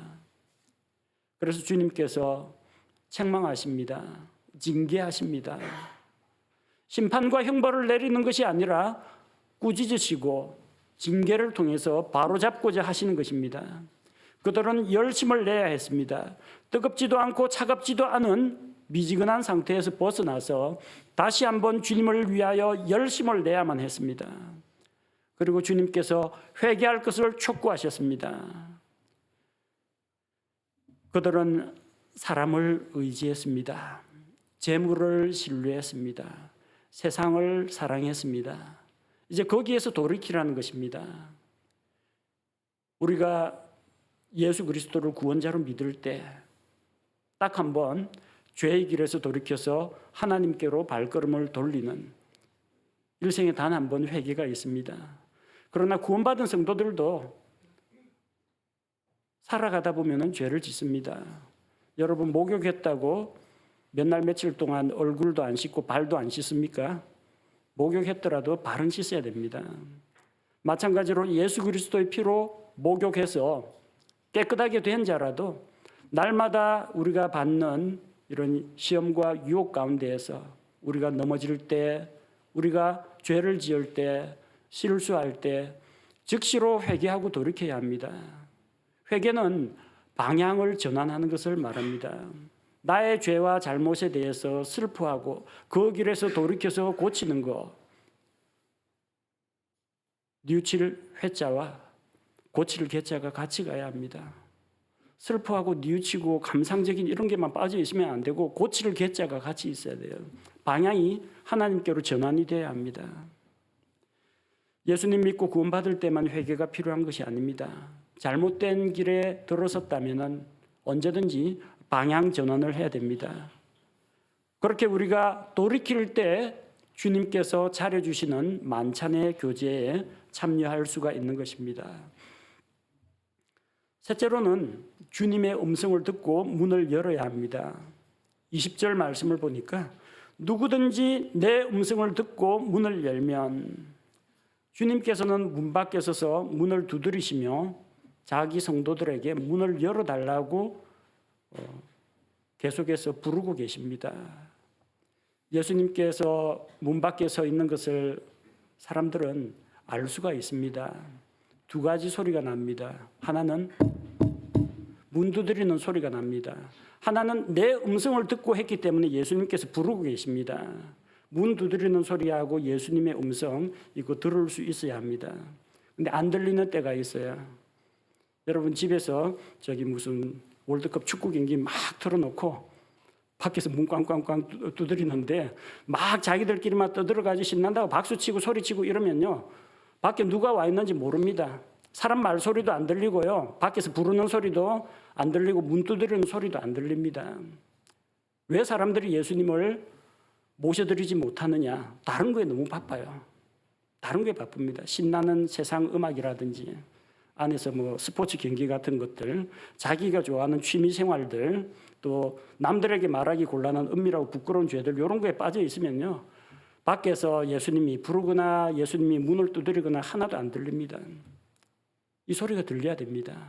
그래서 주님께서 책망하십니다. 징계하십니다. 심판과 형벌을 내리는 것이 아니라 꾸짖으시고 징계를 통해서 바로잡고자 하시는 것입니다. 그들은 열심을 내야 했습니다. 뜨겁지도 않고 차갑지도 않은 미지근한 상태에서 벗어나서 다시 한번 주님을 위하여 열심을 내야만 했습니다. 그리고 주님께서 회개할 것을 촉구하셨습니다. 그들은 사람을 의지했습니다. 재물을 신뢰했습니다. 세상을 사랑했습니다. 이제 거기에서 돌이키라는 것입니다. 우리가 예수 그리스도를 구원자로 믿을 때 딱 한 번 죄의 길에서 돌이켜서 하나님께로 발걸음을 돌리는 일생에 단 한 번 회개가 있습니다. 그러나 구원받은 성도들도 살아가다 보면 죄를 짓습니다. 여러분 목욕했다고 몇 날 며칠 동안 얼굴도 안 씻고 발도 안 씻습니까? 목욕했더라도 발은 씻어야 됩니다. 마찬가지로 예수 그리스도의 피로 목욕해서 깨끗하게 된 자라도 날마다 우리가 받는 이런 시험과 유혹 가운데에서 우리가 넘어질 때, 우리가 죄를 지을 때, 실수할 때 즉시로 회개하고 돌이켜야 합니다. 회개는 방향을 전환하는 것을 말합니다. 나의 죄와 잘못에 대해서 슬퍼하고 그 길에서 돌이켜서 고치는 것, 뉘우칠 회자와 고칠 개자가 같이 가야 합니다. 슬퍼하고 뉘우치고 감상적인 이런 게만 빠져 있으면 안 되고 고칠 개자가 같이 있어야 돼요. 방향이 하나님께로 전환이 돼야 합니다. 예수님 믿고 구원받을 때만 회개가 필요한 것이 아닙니다. 잘못된 길에 들어섰다면 언제든지 방향 전환을 해야 됩니다. 그렇게 우리가 돌이킬 때 주님께서 차려주시는 만찬의 교제에 참여할 수가 있는 것입니다. 셋째로는 주님의 음성을 듣고 문을 열어야 합니다. 20절 말씀을 보니까 누구든지 내 음성을 듣고 문을 열면, 주님께서는 문 밖에 서서 문을 두드리시며 자기 성도들에게 문을 열어달라고 계속해서 부르고 계십니다. 예수님께서 문 밖에 서 있는 것을 사람들은 알 수가 있습니다. 두 가지 소리가 납니다. 하나는 문 두드리는 소리가 납니다. 하나는 내 음성을 듣고 했기 때문에 예수님께서 부르고 계십니다. 문 두드리는 소리하고 예수님의 음성, 이거 들을 수 있어야 합니다. 근데 안 들리는 때가 있어요. 여러분 집에서 무슨 월드컵 축구 경기 막 틀어놓고 밖에서 문 꽝꽝꽝 두드리는데 막 자기들끼리만 떠들어가지고 신난다고 박수치고 소리치고 이러면요, 밖에 누가 와 있는지 모릅니다. 사람 말소리도 안 들리고요, 밖에서 부르는 소리도 안 들리고 문 두드리는 소리도 안 들립니다. 왜 사람들이 예수님을 모셔드리지 못하느냐? 다른 거에 너무 바빠요. 다른 거에 바쁩니다. 신나는 세상 음악이라든지 안에서 스포츠 경기 같은 것들, 자기가 좋아하는 취미 생활들, 또 남들에게 말하기 곤란한 은밀하고 부끄러운 죄들, 이런 거에 빠져 있으면요, 밖에서 예수님이 부르거나 예수님이 문을 두드리거나 하나도 안 들립니다. 이 소리가 들려야 됩니다.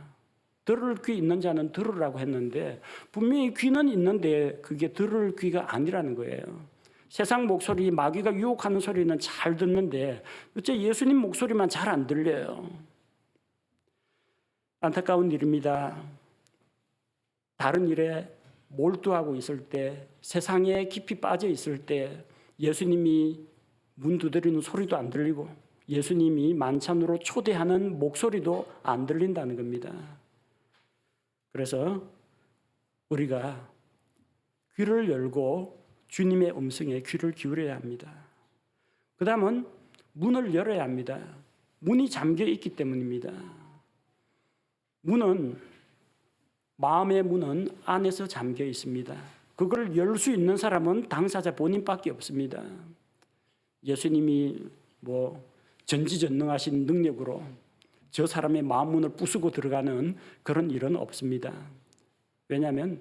들을 귀 있는 자는 들으라고 했는데 분명히 귀는 있는데 그게 들을 귀가 아니라는 거예요. 세상 목소리, 마귀가 유혹하는 소리는 잘 듣는데 어째 예수님 목소리만 잘 안 들려요. 안타까운 일입니다. 다른 일에 몰두하고 있을 때, 세상에 깊이 빠져 있을 때 예수님이 문 두드리는 소리도 안 들리고 예수님이 만찬으로 초대하는 목소리도 안 들린다는 겁니다. 그래서 우리가 귀를 열고 주님의 음성에 귀를 기울여야 합니다. 그 다음은 문을 열어야 합니다. 문이 잠겨 있기 때문입니다. 마음의 문은 안에서 잠겨 있습니다. 그걸 열 수 있는 사람은 당사자 본인밖에 없습니다. 예수님이 전지전능하신 능력으로 저 사람의 마음 문을 부수고 들어가는 그런 일은 없습니다. 왜냐하면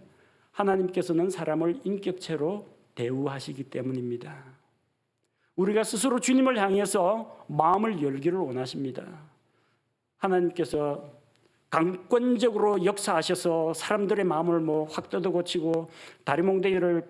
하나님께서는 사람을 인격체로 대우하시기 때문입니다. 우리가 스스로 주님을 향해서 마음을 열기를 원하십니다. 하나님께서 강권적으로 역사하셔서 사람들의 마음을 확 뜯어고치고 다리몽둥이를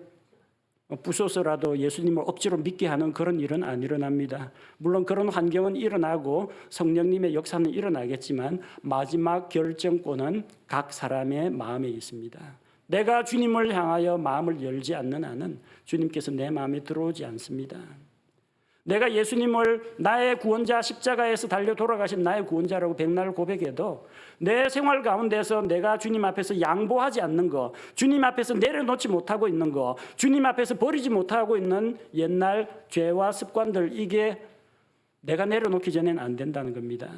부숴서라도 예수님을 억지로 믿게 하는 그런 일은 안 일어납니다. 물론 그런 환경은 일어나고 성령님의 역사는 일어나겠지만 마지막 결정권은 각 사람의 마음에 있습니다. 내가 주님을 향하여 마음을 열지 않는 한은 주님께서 내 마음에 들어오지 않습니다. 내가 예수님을 나의 구원자, 십자가에서 달려 돌아가신 나의 구원자라고 백날 고백해도 내 생활 가운데서 내가 주님 앞에서 양보하지 않는 거, 주님 앞에서 내려놓지 못하고 있는 거, 주님 앞에서 버리지 못하고 있는 옛날 죄와 습관들, 이게 내가 내려놓기 전에는 안 된다는 겁니다.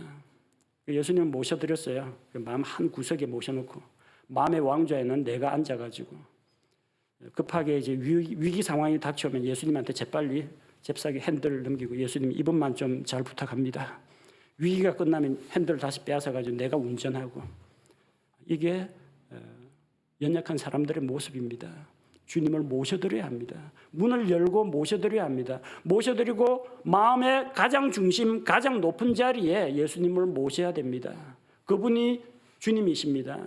예수님을 모셔드렸어요. 마음 한 구석에 모셔놓고 마음의 왕좌에는 내가 앉아가지고 급하게 이제 위기 상황이 닥쳐오면 예수님한테 재빨리 잽싸게 핸들을 넘기고 예수님 이번만 좀 잘 부탁합니다. 위기가 끝나면 핸들을 다시 빼앗아가지고 내가 운전하고, 이게 연약한 사람들의 모습입니다. 주님을 모셔드려야 합니다. 문을 열고 모셔드려야 합니다. 모셔드리고 마음의 가장 중심, 가장 높은 자리에 예수님을 모셔야 됩니다. 그분이 주님이십니다.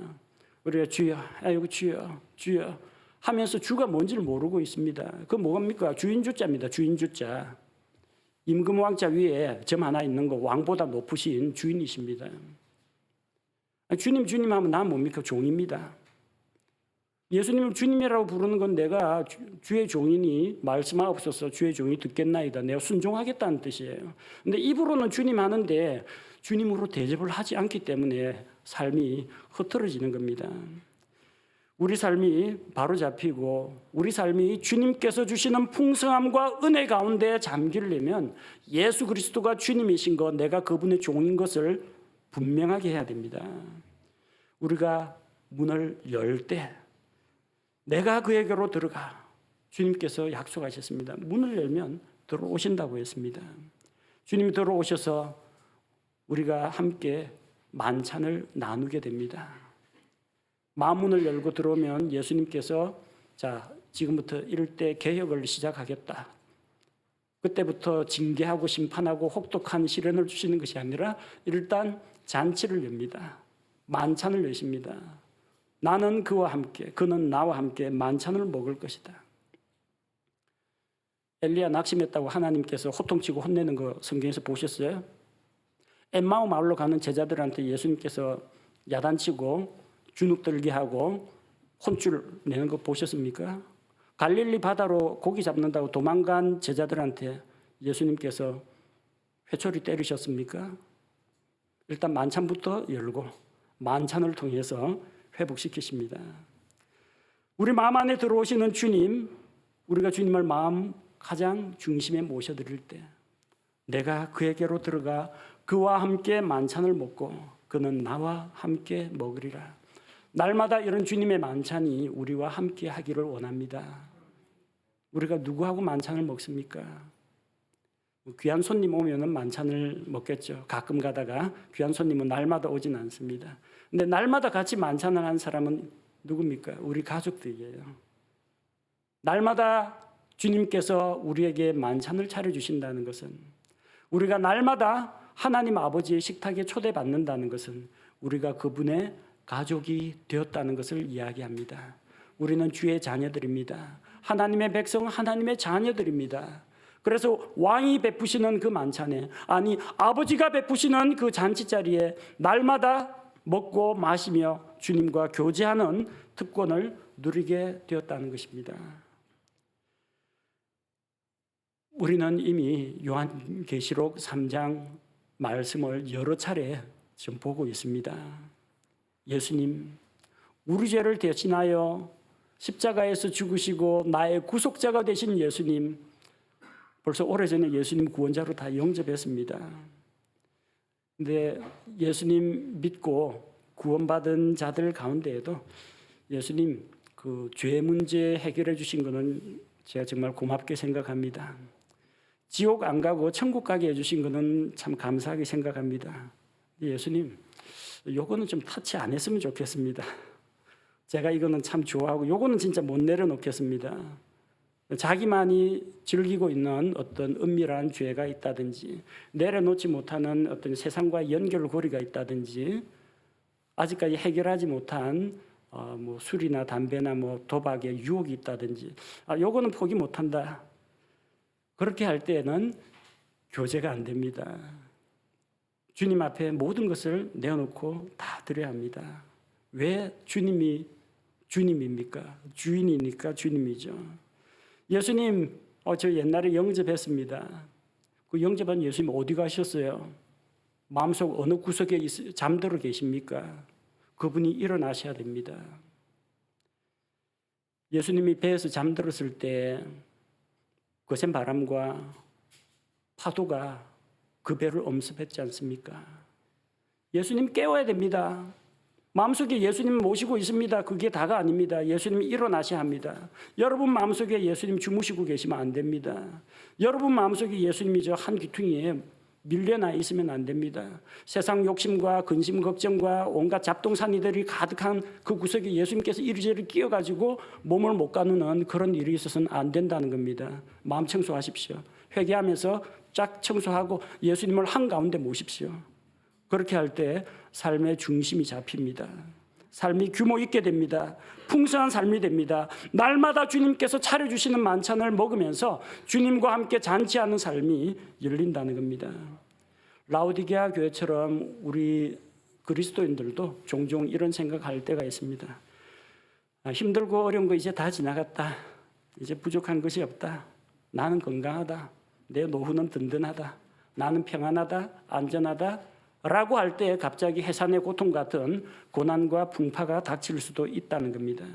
우리가 주여, 아이고 주여, 주여 하면서 주가 뭔지를 모르고 있습니다. 그 뭐입니까? 주인 주자입니다. 주인 주자. 임금왕자 위에 점 하나 있는 거 왕보다 높으신 주인이십니다. 주님 주님 하면 나 뭡니까? 종입니다. 예수님을 주님이라고 부르는 건 내가 주의 종이니 말씀하옵소서 주의 종이 듣겠나이다. 내가 순종하겠다는 뜻이에요. 근데 입으로는 주님 하는데 주님으로 대접을 하지 않기 때문에 삶이 흐트러지는 겁니다. 우리 삶이 바로잡히고 우리 삶이 주님께서 주시는 풍성함과 은혜 가운데 잠기려면 예수 그리스도가 주님이신 것, 내가 그분의 종인 것을 분명하게 해야 됩니다. 우리가 문을 열 때 내가 그에게로 들어가, 주님께서 약속하셨습니다. 문을 열면 들어오신다고 했습니다. 주님이 들어오셔서 우리가 함께 만찬을 나누게 됩니다. 마문을 열고 들어오면 예수님께서 자, 지금부터 이럴 때 개혁을 시작하겠다. 그때부터 징계하고 심판하고 혹독한 시련을 주시는 것이 아니라 일단 잔치를 엽니다. 만찬을 여십니다. 나는 그와 함께, 그는 나와 함께 만찬을 먹을 것이다. 엘리야 낙심했다고 하나님께서 호통치고 혼내는 거 성경에서 보셨어요? 엠마오 마을로 가는 제자들한테 예수님께서 야단치고 주눅들게 하고 혼쭐 내는 거 보셨습니까? 갈릴리 바다로 고기 잡는다고 도망간 제자들한테 예수님께서 회초리 때리셨습니까? 일단 만찬부터 열고 만찬을 통해서 회복시키십니다. 우리 마음 안에 들어오시는 주님, 우리가 주님을 마음 가장 중심에 모셔드릴 때 내가 그에게로 들어가 그와 함께 만찬을 먹고 그는 나와 함께 먹으리라. 날마다 이런 주님의 만찬이 우리와 함께 하기를 원합니다. 우리가 누구하고 만찬을 먹습니까? 귀한 손님 오면은 만찬을 먹겠죠. 가끔 가다가 귀한 손님은 날마다 오진 않습니다. 근데 날마다 같이 만찬을 한 사람은 누굽니까? 우리 가족들이에요. 날마다 주님께서 우리에게 만찬을 차려주신다는 것은, 우리가 날마다 하나님 아버지의 식탁에 초대받는다는 것은 우리가 그분의 가족이 되었다는 것을 이야기합니다. 우리는 주의 자녀들입니다. 하나님의 백성, 하나님의 자녀들입니다. 그래서 왕이 베푸시는 그 만찬에, 아니 아버지가 베푸시는 그 잔치자리에 날마다 먹고 마시며 주님과 교제하는 특권을 누리게 되었다는 것입니다. 우리는 이미 요한계시록 3장 말씀을 여러 차례 지금 보고 있습니다. 예수님, 우리 죄를 대신하여 십자가에서 죽으시고 나의 구속자가 되신 예수님, 벌써 오래전에 예수님 구원자로 다 영접했습니다. 근데 예수님 믿고 구원받은 자들 가운데에도 예수님 그 죄 문제 해결해 주신 거는 제가 정말 고맙게 생각합니다. 지옥 안 가고 천국 가게 해주신 거는 참 감사하게 생각합니다. 예수님, 요거는 좀 터치 안 했으면 좋겠습니다. 제가 이거는 참 좋아하고 요거는 진짜 못 내려놓겠습니다. 자기만이 즐기고 있는 어떤 은밀한 죄가 있다든지, 내려놓지 못하는 어떤 세상과의 연결고리가 있다든지, 아직까지 해결하지 못한 뭐 술이나 담배나 뭐 도박의 유혹이 있다든지, 요거는 포기 못한다. 그렇게 할 때는 교제가 안 됩니다. 주님 앞에 모든 것을 내어놓고 다 드려야 합니다. 왜 주님이 주님입니까? 주인이니까 주님이죠. 예수님, 저 옛날에 영접했습니다. 그 영접한 예수님 어디 가셨어요? 마음속 어느 구석에 잠들어 계십니까? 그분이 일어나셔야 됩니다. 예수님이 배에서 잠들었을 때 거센 바람과 파도가 그 배를 엄습했지 않습니까? 예수님 깨워야 됩니다. 마음속에 예수님 모시고 있습니다. 그게 다가 아닙니다. 예수님이 일어나셔야 합니다. 여러분 마음속에 예수님 주무시고 계시면 안 됩니다. 여러분 마음속에 예수님이 저 한 귀퉁이에 밀려나 있으면 안 됩니다. 세상 욕심과 근심 걱정과 온갖 잡동사니들이 가득한 그 구석에 예수님께서 이리저리 끼어가지고 몸을 못 가누는 그런 일이 있어서는 안 된다는 겁니다. 마음 청소하십시오. 회개하면서 쫙 청소하고 예수님을 한가운데 모십시오. 그렇게 할 때 삶의 중심이 잡힙니다. 삶이 규모 있게 됩니다. 풍성한 삶이 됩니다. 날마다 주님께서 차려주시는 만찬을 먹으면서 주님과 함께 잔치하는 삶이 열린다는 겁니다. 라오디게아 교회처럼 우리 그리스도인들도 종종 이런 생각할 때가 있습니다. 힘들고 어려운 거 이제 다 지나갔다. 이제 부족한 것이 없다. 나는 건강하다. 내 노후는 든든하다. 나는 평안하다. 안전하다. 라고 할 때 갑자기 해산의 고통 같은 고난과 풍파가 닥칠 수도 있다는 겁니다.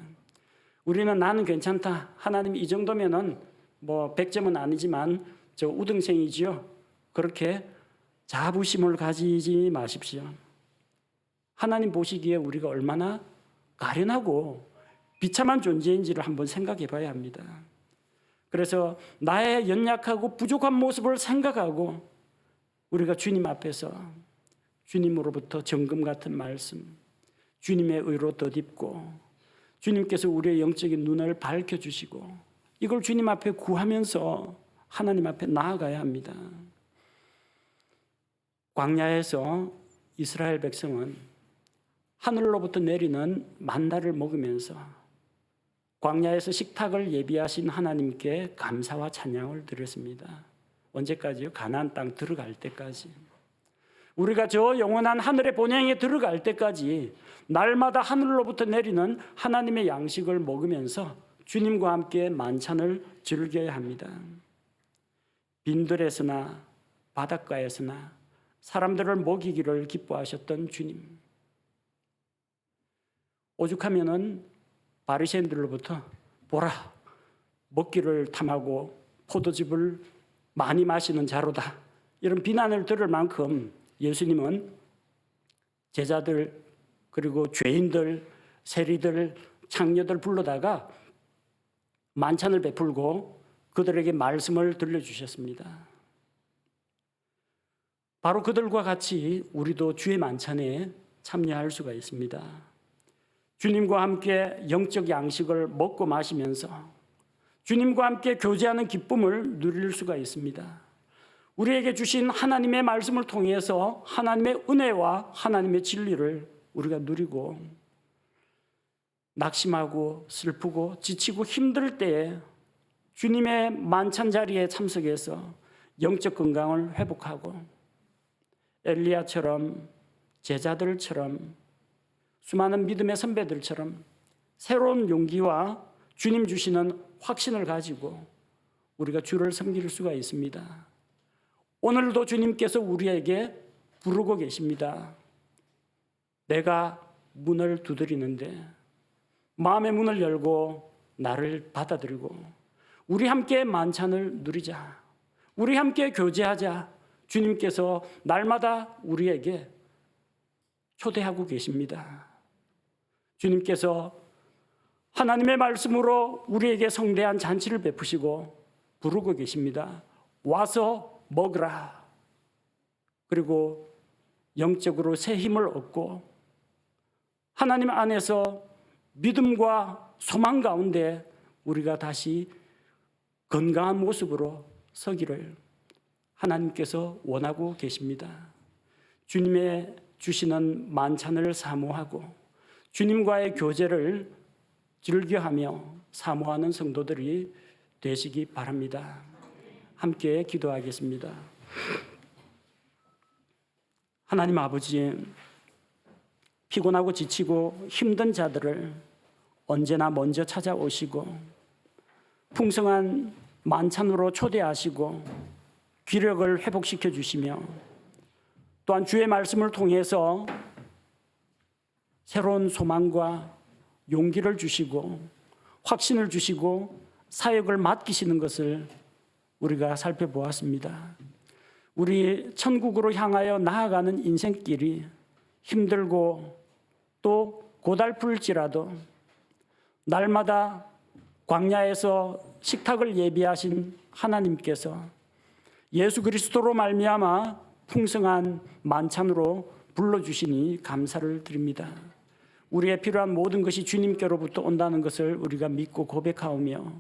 우리는 나는 괜찮다. 하나님 이 정도면은 뭐 100점은 아니지만 저 우등생이지요. 그렇게 자부심을 가지지 마십시오. 하나님 보시기에 우리가 얼마나 가련하고 비참한 존재인지를 한번 생각해 봐야 합니다. 그래서 나의 연약하고 부족한 모습을 생각하고 우리가 주님 앞에서 주님으로부터 정금 같은 말씀, 주님의 의로 덧입고 주님께서 우리의 영적인 눈을 밝혀주시고 이걸 주님 앞에 구하면서 하나님 앞에 나아가야 합니다. 광야에서 이스라엘 백성은 하늘로부터 내리는 만나를 먹으면서 광야에서 식탁을 예비하신 하나님께 감사와 찬양을 드렸습니다. 언제까지요? 가나안 땅 들어갈 때까지. 우리가 저 영원한 하늘의 본향에 들어갈 때까지 날마다 하늘로부터 내리는 하나님의 양식을 먹으면서 주님과 함께 만찬을 즐겨야 합니다. 빈들에서나 바닷가에서나 사람들을 먹이기를 기뻐하셨던 주님. 오죽하면은 바리새인들로부터 보라, 먹기를 탐하고 포도즙을 많이 마시는 자로다, 이런 비난을 들을 만큼 예수님은 제자들 그리고 죄인들, 세리들, 창녀들 불러다가 만찬을 베풀고 그들에게 말씀을 들려주셨습니다. 바로 그들과 같이 우리도 주의 만찬에 참여할 수가 있습니다. 주님과 함께 영적 양식을 먹고 마시면서 주님과 함께 교제하는 기쁨을 누릴 수가 있습니다. 우리에게 주신 하나님의 말씀을 통해서 하나님의 은혜와 하나님의 진리를 우리가 누리고 낙심하고 슬프고 지치고 힘들 때에 주님의 만찬 자리에 참석해서 영적 건강을 회복하고 엘리야처럼 제자들처럼 수많은 믿음의 선배들처럼 새로운 용기와 주님 주시는 확신을 가지고 우리가 주를 섬길 수가 있습니다. 오늘도 주님께서 우리에게 부르고 계십니다. 내가 문을 두드리는데 마음의 문을 열고 나를 받아들이고 우리 함께 만찬을 누리자. 우리 함께 교제하자. 주님께서 날마다 우리에게 초대하고 계십니다. 주님께서 하나님의 말씀으로 우리에게 성대한 잔치를 베푸시고 부르고 계십니다. 와서 먹으라. 그리고 영적으로 새 힘을 얻고 하나님 안에서 믿음과 소망 가운데 우리가 다시 건강한 모습으로 서기를 하나님께서 원하고 계십니다. 주님의 주시는 만찬을 사모하고 주님과의 교제를 즐겨하며 사모하는 성도들이 되시기 바랍니다. 함께 기도하겠습니다. 하나님 아버지, 피곤하고 지치고 힘든 자들을 언제나 먼저 찾아오시고 풍성한 만찬으로 초대하시고 기력을 회복시켜 주시며 또한 주의 말씀을 통해서 새로운 소망과 용기를 주시고 확신을 주시고 사역을 맡기시는 것을 우리가 살펴보았습니다. 우리 천국으로 향하여 나아가는 인생길이 힘들고 또 고달플지라도 날마다 광야에서 식탁을 예비하신 하나님께서 예수 그리스도로 말미암아 풍성한 만찬으로 불러주시니 감사를 드립니다. 우리의 필요한 모든 것이 주님께로부터 온다는 것을 우리가 믿고 고백하오며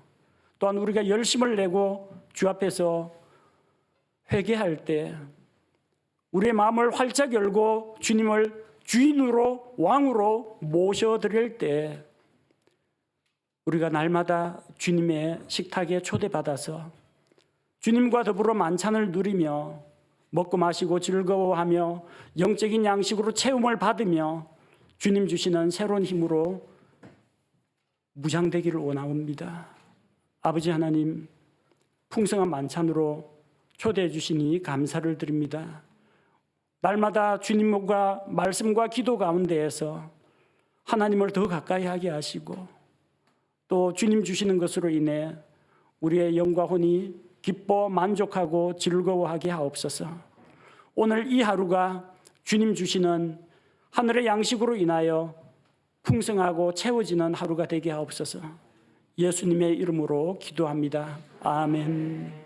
또한 우리가 열심을 내고 주 앞에서 회개할 때 우리의 마음을 활짝 열고 주님을 주인으로 왕으로 모셔드릴 때 우리가 날마다 주님의 식탁에 초대받아서 주님과 더불어 만찬을 누리며 먹고 마시고 즐거워하며 영적인 양식으로 채움을 받으며 주님 주시는 새로운 힘으로 무장되기를 원합니다. 아버지 하나님, 풍성한 만찬으로 초대해 주시니 감사를 드립니다. 날마다 주님과 말씀과 기도 가운데에서 하나님을 더 가까이 하게 하시고 또 주님 주시는 것으로 인해 우리의 영과 혼이 기뻐 만족하고 즐거워하게 하옵소서. 오늘 이 하루가 주님 주시는 하늘의 양식으로 인하여 풍성하고 채워지는 하루가 되게 하옵소서. 예수님의 이름으로 기도합니다. 아멘.